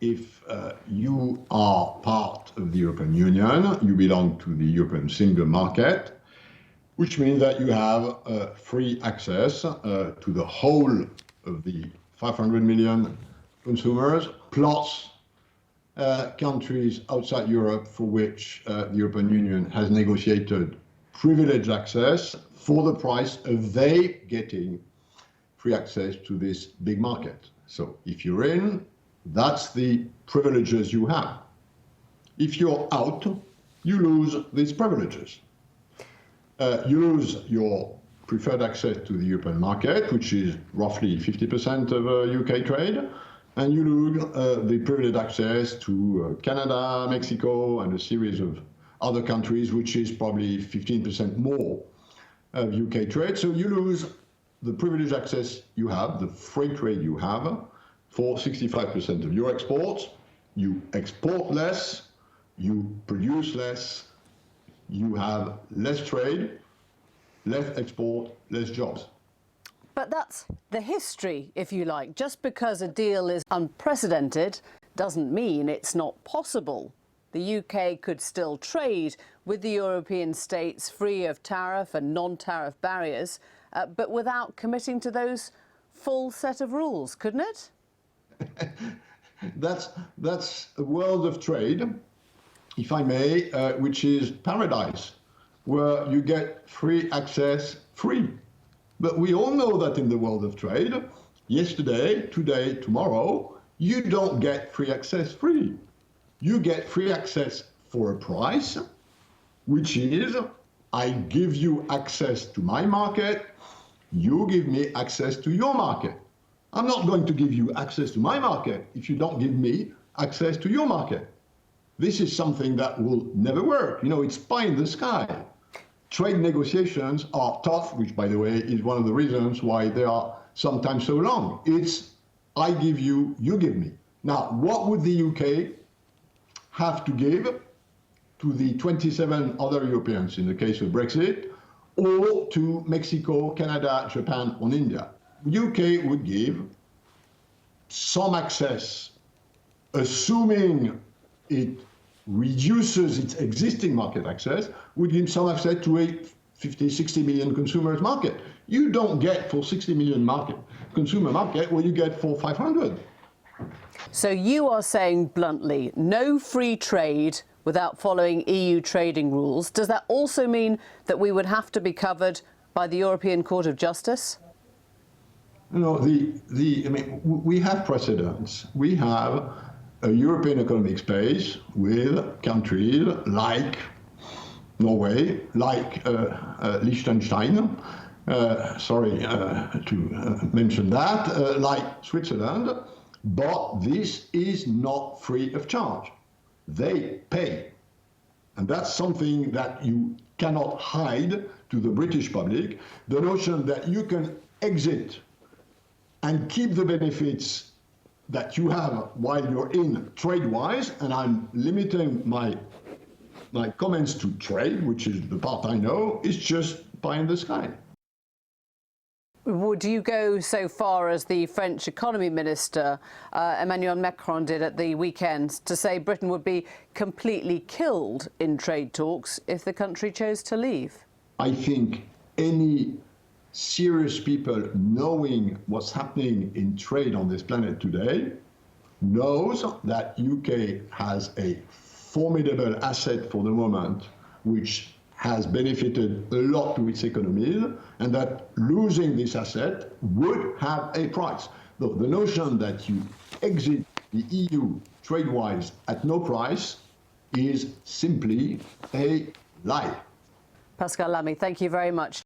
if you are part of the European Union, you belong to the European single market, which means that you have free access to the whole of the 500 million consumers, plus countries outside Europe for which the European Union has negotiated privileged access for the price of they getting free access to this big market. So if you're in, that's the privileges you have. If you're out, you lose these privileges. You lose your preferred access to the European market, which is roughly 50% of UK trade, and you lose the privileged access to Canada, Mexico, and a series of other countries, which is probably 15% more of UK trade. So you lose the privileged access you have, the free trade you have, for 65% of your exports. You export less, you produce less, you have less trade, less export, less jobs. But that's the history, if you like. Just because a deal is unprecedented doesn't mean it's not possible. The UK could still trade with the European states free of tariff and non-tariff barriers, but without committing to those full set of rules, couldn't it? That's a world of trade, if I may, which is paradise, where you get free access free. But we all know that in the world of trade, yesterday, today, tomorrow, you don't get free access free. You get free access for a price, which is I give you access to my market, you give me access to your market. I'm not going to give you access to my market if you don't give me access to your market. This is something that will never work. You know, it's pie in the sky. Trade negotiations are tough, which, by the way, is one of the reasons why they are sometimes so long. It's I give you, you give me. Now, what would the UK have to give to the 27 other Europeans in the case of Brexit, or to Mexico, Canada, Japan, or India? UK would give some access, assuming it reduces its existing market access, would give some access to a 50, 60 million consumers market. You don't get for 60 million consumer market what you get for 500. So you are saying bluntly, no free trade without following EU trading rules. Does that also mean that we would have to be covered by the European Court of Justice? No, I mean, we have precedents. We have a European economic space with countries like Norway, like Liechtenstein, sorry to mention that, like Switzerland, but this is not free of charge. They pay. And that's something that you cannot hide to the British public. The notion that you can exit and keep the benefits that you have while you're in trade-wise, and I'm limiting my comments to trade, which is the part I know, is just pie in the sky. Would you go so far as the French economy minister, Emmanuel Macron, did at the weekend to say Britain would be completely killed in trade talks if the country chose to leave? I think any serious people knowing what's happening in trade on this planet today knows that UK has a formidable asset for the moment, which has benefited a lot to its economies, and that losing this asset would have a price. The notion that you exit the EU trade-wise at no price is simply a lie. Pascal Lamy, thank you very much.